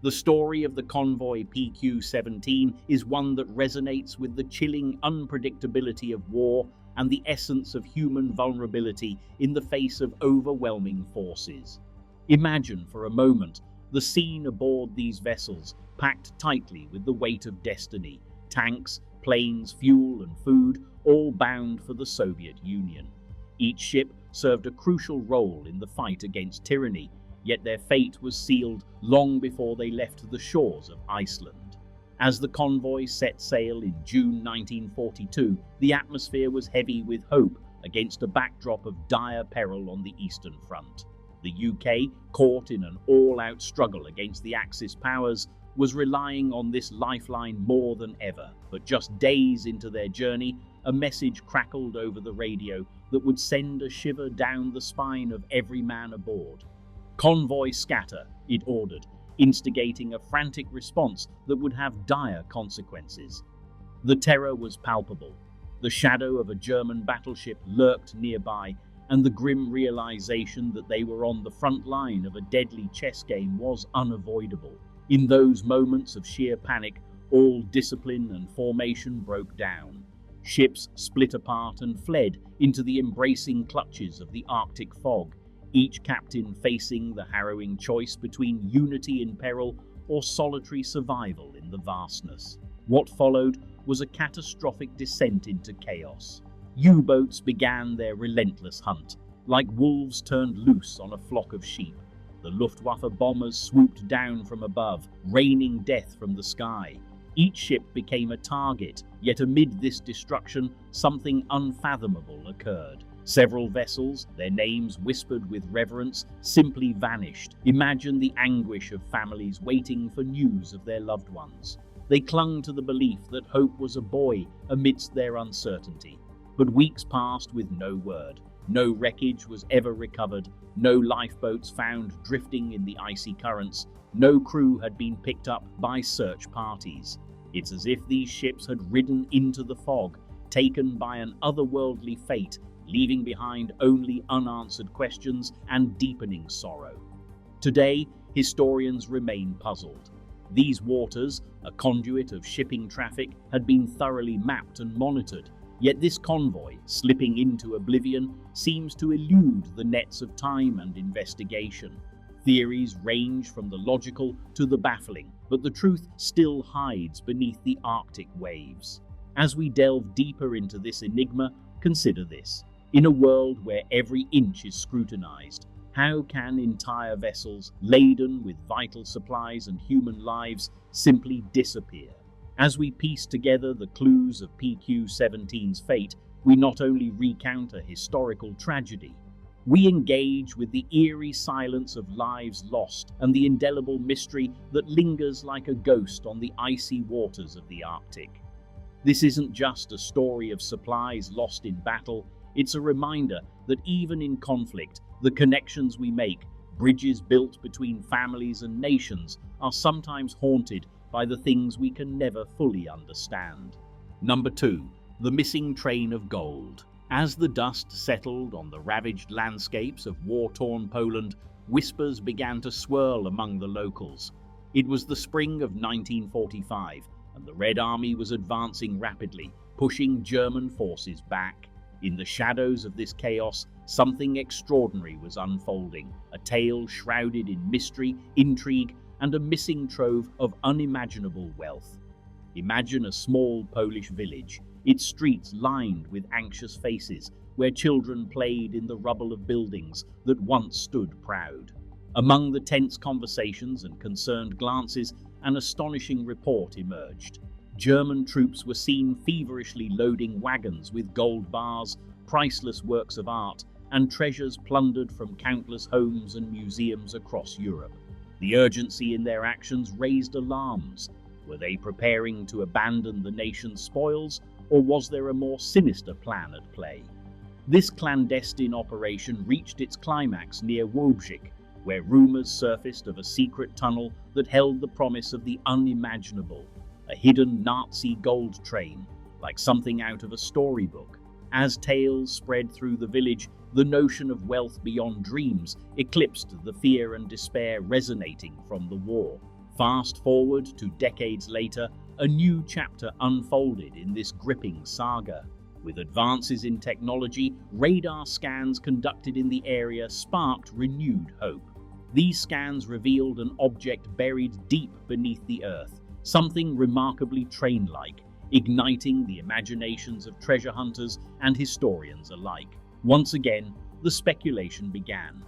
The story of the convoy PQ-17 is one that resonates with the chilling unpredictability of war and the essence of human vulnerability in the face of overwhelming forces. Imagine for a moment the scene aboard these vessels, packed tightly with the weight of destiny, tanks, planes, fuel and food, all bound for the Soviet Union. Each ship served a crucial role in the fight against tyranny, yet their fate was sealed long before they left the shores of Iceland. As the convoy set sail in June 1942, the atmosphere was heavy with hope against a backdrop of dire peril on the Eastern Front. The UK, caught in an all-out struggle against the Axis powers, was relying on this lifeline more than ever. But just days into their journey, a message crackled over the radio that would send a shiver down the spine of every man aboard. "Convoy scatter," it ordered, instigating a frantic response that would have dire consequences. The terror was palpable. The shadow of a German battleship lurked nearby, and the grim realization that they were on the front line of a deadly chess game was unavoidable. In those moments of sheer panic, all discipline and formation broke down. Ships split apart and fled into the embracing clutches of the Arctic fog, each captain facing the harrowing choice between unity in peril or solitary survival in the vastness. What followed was a catastrophic descent into chaos. U-boats began their relentless hunt, like wolves turned loose on a flock of sheep. The Luftwaffe bombers swooped down from above, raining death from the sky. Each ship became a target, yet amid this destruction, something unfathomable occurred. Several vessels, their names whispered with reverence, simply vanished. Imagine the anguish of families waiting for news of their loved ones. They clung to the belief that hope was a buoy amidst their uncertainty. But weeks passed with no word. No wreckage was ever recovered, no lifeboats found drifting in the icy currents, no crew had been picked up by search parties. It's as if these ships had ridden into the fog, taken by an otherworldly fate, leaving behind only unanswered questions and deepening sorrow. Today, historians remain puzzled. These waters, a conduit of shipping traffic, had been thoroughly mapped and monitored. Yet this convoy, slipping into oblivion, seems to elude the nets of time and investigation. Theories range from the logical to the baffling, but the truth still hides beneath the Arctic waves. As we delve deeper into this enigma, consider this. In a world where every inch is scrutinized, how can entire vessels laden with vital supplies and human lives simply disappear? As we piece together the clues of PQ-17's fate, we not only recount a historical tragedy, we engage with the eerie silence of lives lost and the indelible mystery that lingers like a ghost on the icy waters of the Arctic. This isn't just a story of supplies lost in battle, it's a reminder that even in conflict, the connections we make, bridges built between families and nations, are sometimes haunted by the things we can never fully understand. Number 2. The missing train of gold. As the dust settled on the ravaged landscapes of war-torn Poland, whispers began to swirl among the locals. It was the spring of 1945, and the Red Army was advancing rapidly, pushing German forces back. In the shadows of this chaos, something extraordinary was unfolding, a tale shrouded in mystery, intrigue, and a missing trove of unimaginable wealth. Imagine a small Polish village, its streets lined with anxious faces, where children played in the rubble of buildings that once stood proud. Among the tense conversations and concerned glances, an astonishing report emerged. German troops were seen feverishly loading wagons with gold bars, priceless works of art, and treasures plundered from countless homes and museums across Europe. The urgency in their actions raised alarms. Were they preparing to abandon the nation's spoils, or was there a more sinister plan at play? This clandestine operation reached its climax near Wałbrzych, where rumors surfaced of a secret tunnel that held the promise of the unimaginable, a hidden Nazi gold train, like something out of a storybook. As tales spread through the village, the notion of wealth beyond dreams eclipsed the fear and despair resonating from the war. Fast forward to decades later, a new chapter unfolded in this gripping saga. With advances in technology, radar scans conducted in the area sparked renewed hope. These scans revealed an object buried deep beneath the earth, something remarkably train-like, igniting the imaginations of treasure hunters and historians alike. Once again, the speculation began.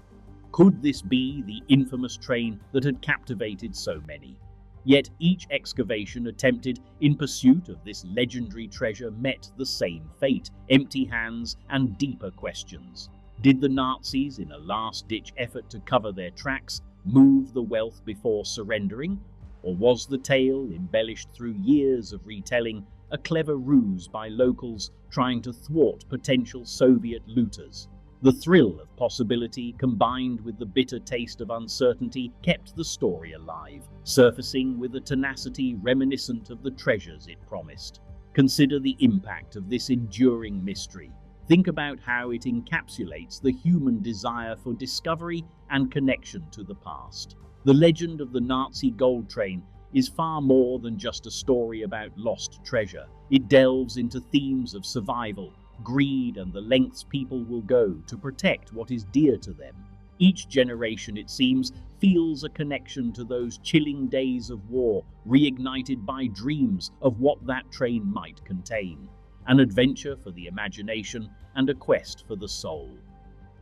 Could this be the infamous train that had captivated so many? Yet each excavation attempted in pursuit of this legendary treasure met the same fate: empty hands and deeper questions. Did the Nazis, in a last-ditch effort to cover their tracks, move the wealth before surrendering? Or was the tale, embellished through years of retelling, a clever ruse by locals trying to thwart potential Soviet looters? The thrill of possibility, combined with the bitter taste of uncertainty, kept the story alive, surfacing with a tenacity reminiscent of the treasures it promised. Consider the impact of this enduring mystery. Think about how it encapsulates the human desire for discovery and connection to the past. The legend of the Nazi gold train is far more than just a story about lost treasure. It delves into themes of survival, greed, and the lengths people will go to protect what is dear to them. Each generation, it seems, feels a connection to those chilling days of war, reignited by dreams of what that train might contain. An adventure for the imagination and a quest for the soul.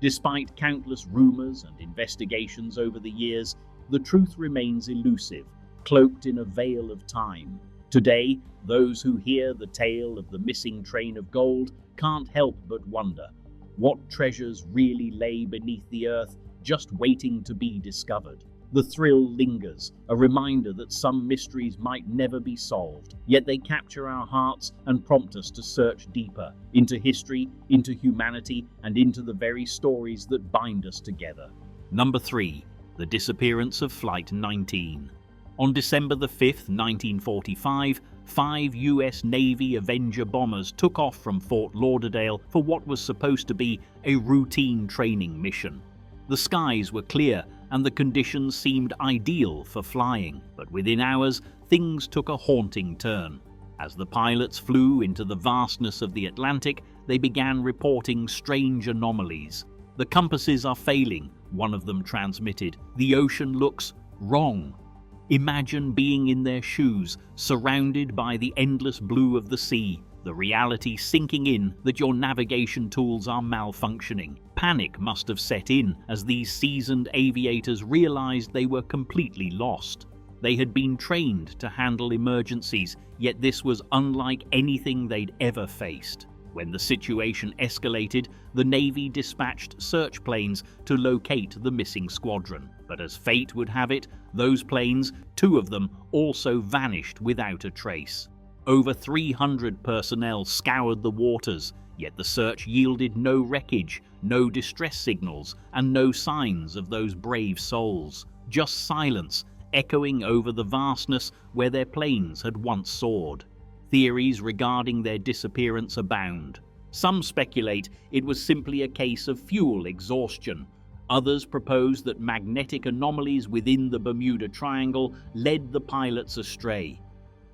Despite countless rumors and investigations over the years, the truth remains elusive, cloaked in a veil of time. Today, those who hear the tale of the missing train of gold can't help but wonder, what treasures really lay beneath the earth, just waiting to be discovered? The thrill lingers, a reminder that some mysteries might never be solved, yet they capture our hearts and prompt us to search deeper, into history, into humanity, and into the very stories that bind us together. Number 3. The disappearance of Flight 19. On December the 5th, 1945, 5 US Navy Avenger bombers took off from Fort Lauderdale for what was supposed to be a routine training mission. The skies were clear and the conditions seemed ideal for flying, but within hours, things took a haunting turn. As the pilots flew into the vastness of the Atlantic, they began reporting strange anomalies. "The compasses are failing," one of them transmitted. "The ocean looks wrong." Imagine being in their shoes, surrounded by the endless blue of the sea, the reality sinking in that your navigation tools are malfunctioning. Panic must have set in as these seasoned aviators realized they were completely lost. They had been trained to handle emergencies, yet this was unlike anything they'd ever faced. When the situation escalated, the Navy dispatched search planes to locate the missing squadron. But as fate would have it, those planes, 2 of them, also vanished without a trace. Over 300 personnel scoured the waters, yet the search yielded no wreckage, no distress signals, and no signs of those brave souls. Just silence, echoing over the vastness where their planes had once soared. Theories regarding their disappearance abound. Some speculate it was simply a case of fuel exhaustion. Others propose that magnetic anomalies within the Bermuda Triangle led the pilots astray.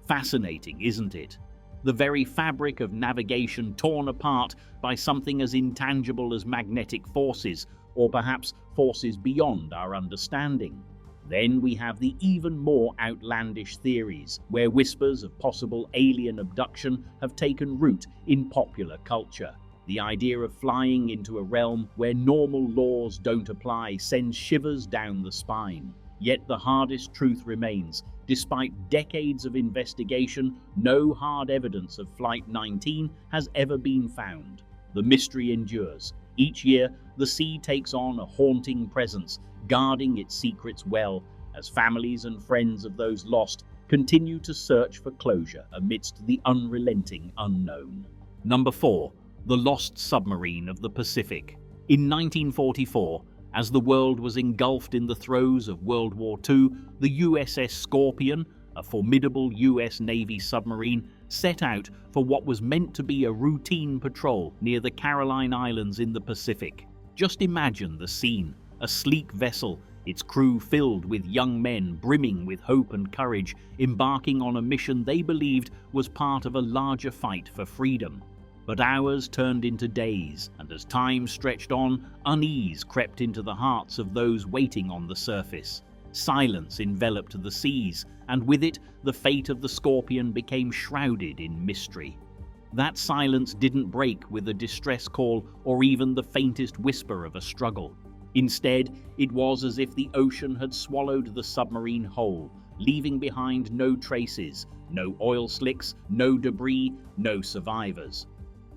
Fascinating, isn't it? The very fabric of navigation torn apart by something as intangible as magnetic forces, or perhaps forces beyond our understanding. Then we have the even more outlandish theories, where whispers of possible alien abduction have taken root in popular culture. The idea of flying into a realm where normal laws don't apply sends shivers down the spine. Yet the hardest truth remains. Despite decades of investigation, no hard evidence of Flight 19 has ever been found. The mystery endures. Each year, the sea takes on a haunting presence, guarding its secrets well, as families and friends of those lost continue to search for closure amidst the unrelenting unknown. Number 4. The Lost Submarine of the Pacific. In 1944, as the world was engulfed in the throes of World War II, the USS Scorpion, a formidable US Navy submarine, set out for what was meant to be a routine patrol near the Caroline Islands in the Pacific. Just imagine the scene: a sleek vessel its crew filled with young men brimming with hope and courage, embarking on a mission they believed was part of a larger fight for freedom. But hours turned into days, and as time stretched on, unease crept into the hearts of those waiting on the surface. Silence enveloped the seas, and with it, the fate of the Scorpion became shrouded in mystery. That silence didn't break with a distress call or even the faintest whisper of a struggle. Instead, it was as if the ocean had swallowed the submarine whole, leaving behind no traces, no oil slicks, no debris, no survivors.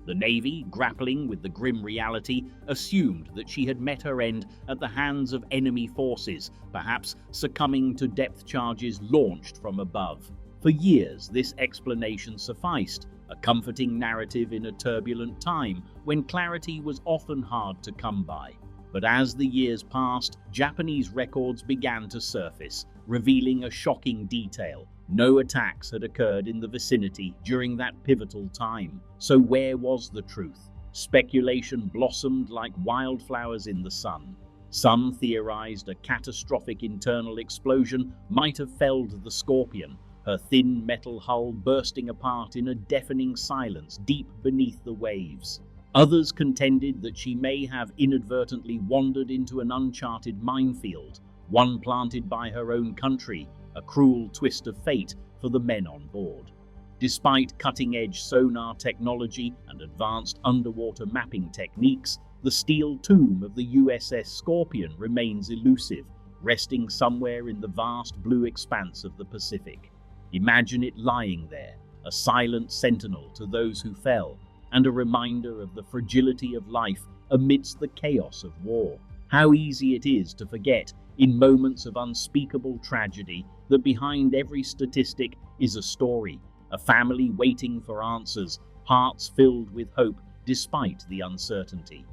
The Navy, grappling with the grim reality, assumed that she had met her end at the hands of enemy forces, perhaps succumbing to depth charges launched from above. For years, this explanation sufficed, a comforting narrative in a turbulent time when clarity was often hard to come by. But as the years passed, Japanese records began to surface, revealing a shocking detail. No attacks had occurred in the vicinity during that pivotal time. So where was the truth? Speculation blossomed like wildflowers in the sun. Some theorized a catastrophic internal explosion might have felled the Scorpion, her thin metal hull bursting apart in a deafening silence deep beneath the waves. Others contended that she may have inadvertently wandered into an uncharted minefield, one planted by her own country, a cruel twist of fate for the men on board. Despite cutting-edge sonar technology and advanced underwater mapping techniques, the steel tomb of the USS Scorpion remains elusive, resting somewhere in the vast blue expanse of the Pacific. Imagine it lying there, a silent sentinel to those who fell, and a reminder of the fragility of life amidst the chaos of war. How easy it is to forget, in moments of unspeakable tragedy, that behind every statistic is a story, a family waiting for answers, hearts filled with hope despite the uncertainty.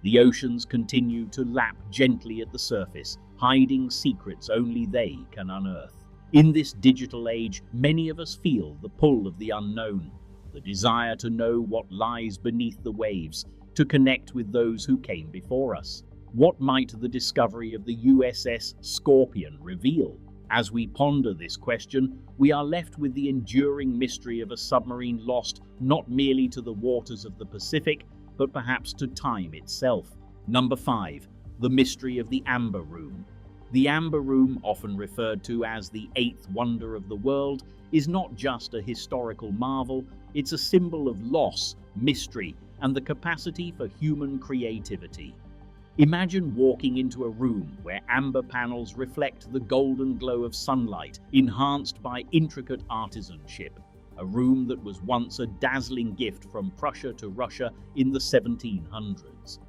The oceans continue to lap gently at the surface, hiding secrets only they can unearth. In this digital age, many of us feel the pull of the unknown, the desire to know what lies beneath the waves, to connect with those who came before us. What might the discovery of the USS Scorpion reveal? As we ponder this question, we are left with the enduring mystery of a submarine lost not merely to the waters of the Pacific, but perhaps to time itself. Number 5. The mystery of the Amber Room. The Amber Room, often referred to as the eighth wonder of the world, is not just a historical marvel, it's a symbol of loss, mystery, and the capacity for human creativity. Imagine walking into a room where amber panels reflect the golden glow of sunlight, enhanced by intricate artisanship. A room that was once a dazzling gift from Prussia to Russia in the 1700s.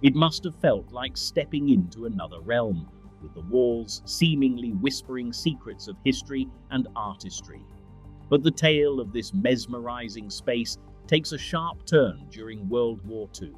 It must have felt like stepping into another realm, with the walls seemingly whispering secrets of history and artistry. But the tale of this mesmerizing space takes a sharp turn during World War II.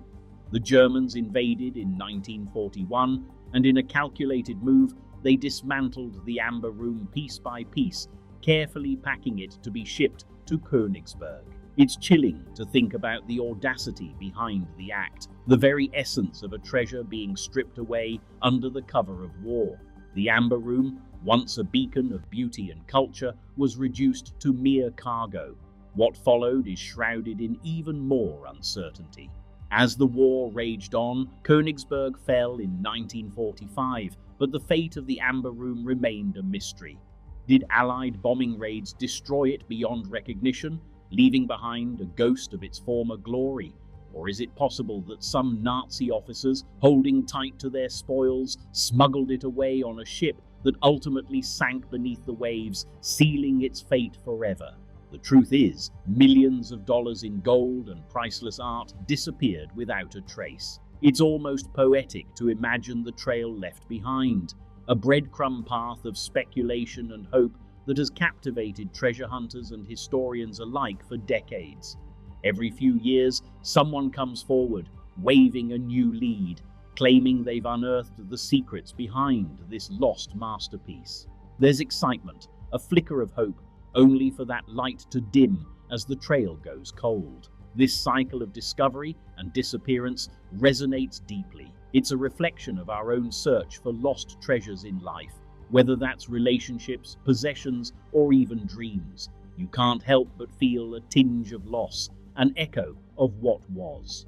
The Germans invaded in 1941, and in a calculated move, they dismantled the Amber Room piece by piece, carefully packing it to be shipped to Königsberg. It's chilling to think about the audacity behind the act, the very essence of a treasure being stripped away under the cover of war. The Amber Room, once a beacon of beauty and culture, was reduced to mere cargo. What followed is shrouded in even more uncertainty. As the war raged on, Königsberg fell in 1945, but the fate of the Amber Room remained a mystery. Did Allied bombing raids destroy it beyond recognition, leaving behind a ghost of its former glory? Or is it possible that some Nazi officers, holding tight to their spoils, smuggled it away on a ship that ultimately sank beneath the waves, sealing its fate forever? The truth is, millions of dollars in gold and priceless art disappeared without a trace. It's almost poetic to imagine the trail left behind, a breadcrumb path of speculation and hope that has captivated treasure hunters and historians alike for decades. Every few years, someone comes forward, waving a new lead, claiming they've unearthed the secrets behind this lost masterpiece. There's excitement, a flicker of hope, only for that light to dim as the trail goes cold. This cycle of discovery and disappearance resonates deeply. It's a reflection of our own search for lost treasures in life, whether that's relationships, possessions, or even dreams. You can't help but feel a tinge of loss, an echo of what was.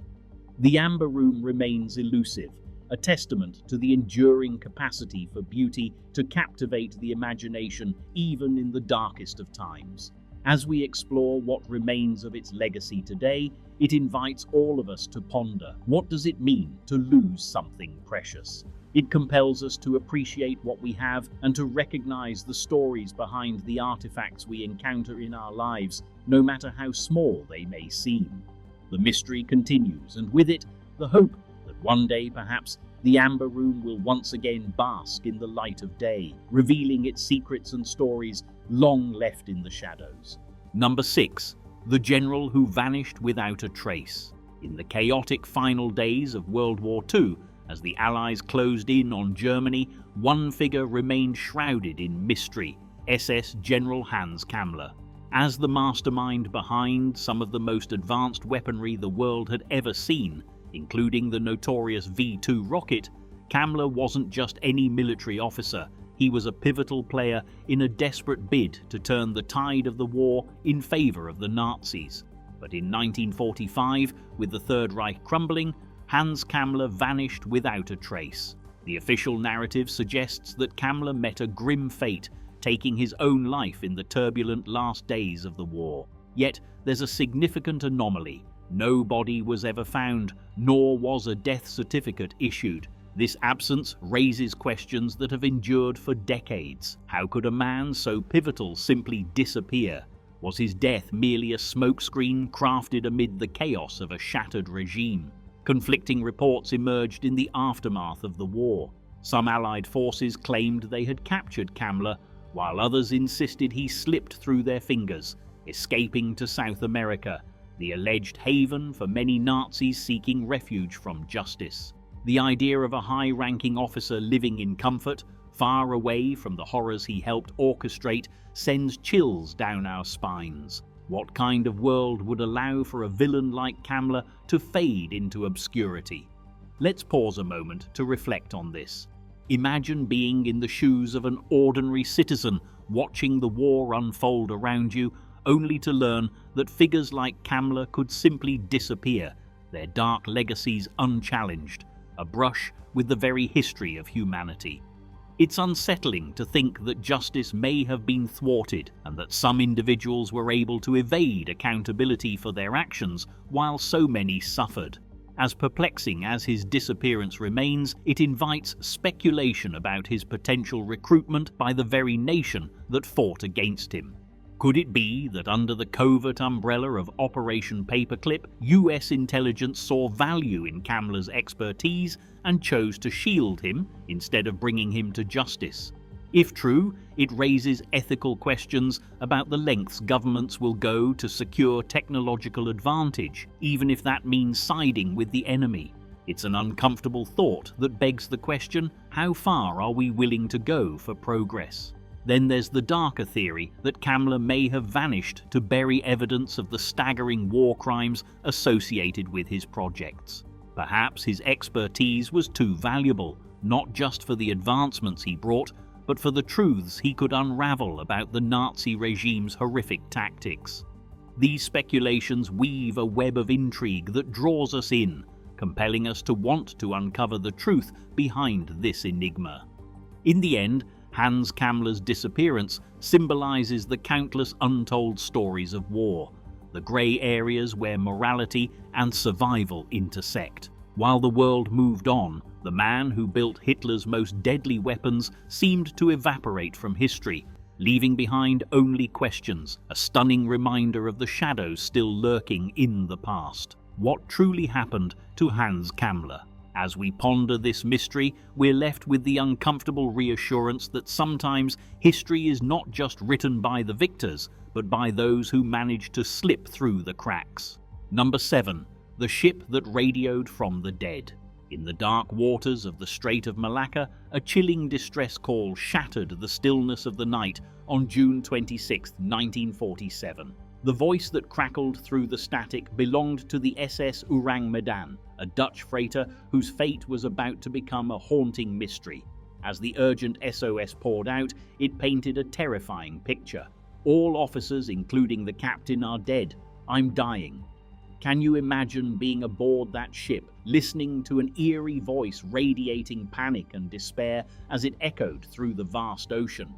The Amber Room remains elusive, a testament to the enduring capacity for beauty to captivate the imagination even in the darkest of times. As we explore what remains of its legacy today, it invites all of us to ponder, what does it mean to lose something precious? It compels us to appreciate what we have and to recognize the stories behind the artifacts we encounter in our lives, no matter how small they may seem. The mystery continues, and with it, the hope that one day, perhaps, the Amber Room will once again bask in the light of day, revealing its secrets and stories long left in the shadows. Number 6. The General Who Vanished Without a Trace. In the chaotic final days of World War II, as the Allies closed in on Germany, one figure remained shrouded in mystery: SS General Hans Kammler. As the mastermind behind some of the most advanced weaponry the world had ever seen, including the notorious V-2 rocket, Kammler wasn't just any military officer. He was a pivotal player in a desperate bid to turn the tide of the war in favor of the Nazis. But in 1945, with the Third Reich crumbling, Hans Kammler vanished without a trace. The official narrative suggests that Kammler met a grim fate, taking his own life in the turbulent last days of the war. Yet there's a significant anomaly. No body was ever found, nor was a death certificate issued. This absence raises questions that have endured for decades. How could a man so pivotal simply disappear? Was his death merely a smokescreen crafted amid the chaos of a shattered regime? Conflicting reports emerged in the aftermath of the war. Some Allied forces claimed they had captured Kammler, while others insisted he slipped through their fingers, escaping to South America, the alleged haven for many Nazis seeking refuge from justice. The idea of a high-ranking officer living in comfort, far away from the horrors he helped orchestrate, sends chills down our spines. What kind of world would allow for a villain like Kammler to fade into obscurity? Let's pause a moment to reflect on this. Imagine being in the shoes of an ordinary citizen, watching the war unfold around you, only to learn that figures like Kammler could simply disappear, their dark legacies unchallenged, a brush with the very history of humanity. It's unsettling to think that justice may have been thwarted and that some individuals were able to evade accountability for their actions while so many suffered. As perplexing as his disappearance remains, it invites speculation about his potential recruitment by the very nation that fought against him. Could it be that under the covert umbrella of Operation Paperclip, US intelligence saw value in Kammler's expertise and chose to shield him instead of bringing him to justice? If true, it raises ethical questions about the lengths governments will go to secure technological advantage, even if that means siding with the enemy. It's an uncomfortable thought that begs the question, how far are we willing to go for progress? Then there's the darker theory that Kammler may have vanished to bury evidence of the staggering war crimes associated with his projects. Perhaps his expertise was too valuable, not just for the advancements he brought, but for the truths he could unravel about the Nazi regime's horrific tactics. These speculations weave a web of intrigue that draws us in, compelling us to want to uncover the truth behind this enigma. In the end, Hans Kammler's disappearance symbolizes the countless untold stories of war, the grey areas where morality and survival intersect. While the world moved on, the man who built Hitler's most deadly weapons seemed to evaporate from history, leaving behind only questions, a stunning reminder of the shadows still lurking in the past. What truly happened to Hans Kammler? As we ponder this mystery, we're left with the uncomfortable reassurance that sometimes history is not just written by the victors, but by those who manage to slip through the cracks. Number 7. The ship that radioed from the dead. In the dark waters of the Strait of Malacca, a chilling distress call shattered the stillness of the night on June 26, 1947. The voice that crackled through the static belonged to the SS Orang Medan, a Dutch freighter whose fate was about to become a haunting mystery. As the urgent SOS poured out, it painted a terrifying picture. All officers, including the captain, are dead. I'm dying. Can you imagine being aboard that ship, listening to an eerie voice radiating panic and despair as it echoed through the vast ocean?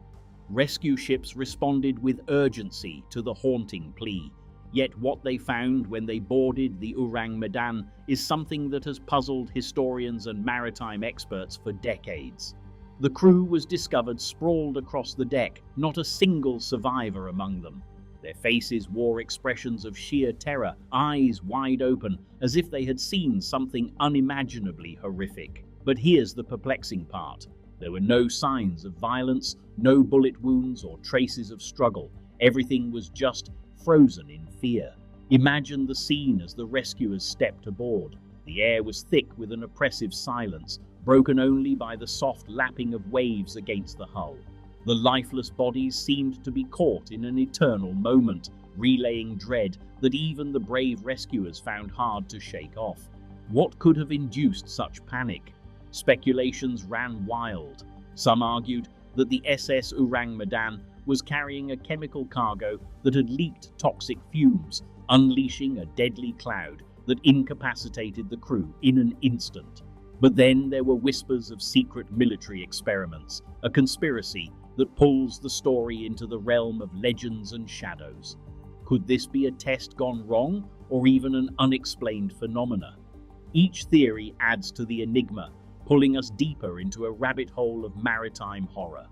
Rescue ships responded with urgency to the haunting plea. Yet what they found when they boarded the Orang Medan is something that has puzzled historians and maritime experts for decades. The crew was discovered sprawled across the deck, not a single survivor among them. Their faces wore expressions of sheer terror, eyes wide open, as if they had seen something unimaginably horrific. But here's the perplexing part. There were no signs of violence, no bullet wounds or traces of struggle. Everything was just frozen in fear. Imagine the scene as the rescuers stepped aboard. The air was thick with an oppressive silence, broken only by the soft lapping of waves against the hull. The lifeless bodies seemed to be caught in an eternal moment, relaying dread that even the brave rescuers found hard to shake off. What could have induced such panic? Speculations ran wild. Some argued that the SS Orang Medan was carrying a chemical cargo that had leaked toxic fumes, unleashing a deadly cloud that incapacitated the crew in an instant. But then there were whispers of secret military experiments, a conspiracy that pulls the story into the realm of legends and shadows. Could this be a test gone wrong, or even an unexplained phenomena? Each theory adds to the enigma, pulling us deeper into a rabbit hole of maritime horror.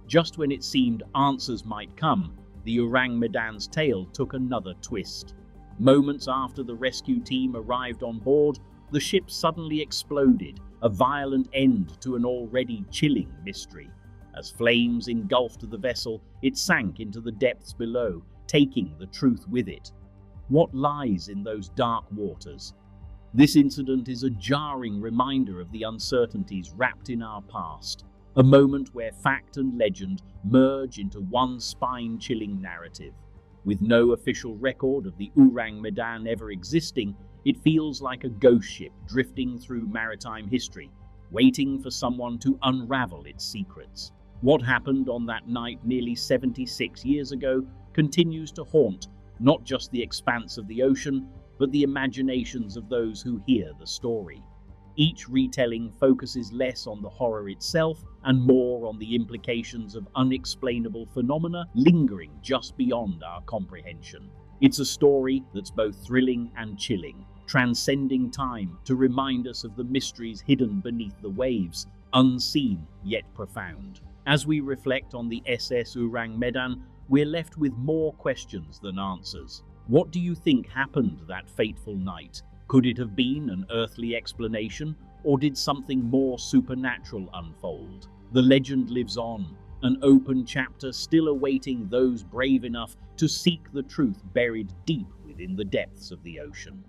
Just when it seemed answers might come, the Orang Medan's tale took another twist. Moments after the rescue team arrived on board, the ship suddenly exploded, a violent end to an already chilling mystery. As flames engulfed the vessel, it sank into the depths below, taking the truth with it. What lies in those dark waters? This incident is a jarring reminder of the uncertainties wrapped in our past, a moment where fact and legend merge into one spine-chilling narrative. With no official record of the Orang Medan ever existing, it feels like a ghost ship drifting through maritime history, waiting for someone to unravel its secrets. What happened on that night nearly 76 years ago continues to haunt not just the expanse of the ocean, but the imaginations of those who hear the story. Each retelling focuses less on the horror itself and more on the implications of unexplainable phenomena lingering just beyond our comprehension. It's a story that's both thrilling and chilling, transcending time to remind us of the mysteries hidden beneath the waves, unseen yet profound. As we reflect on the SS Orang Medan, we're left with more questions than answers. What do you think happened that fateful night? Could it have been an earthly explanation, or did something more supernatural unfold? The legend lives on, an open chapter still awaiting those brave enough to seek the truth buried deep within the depths of the ocean.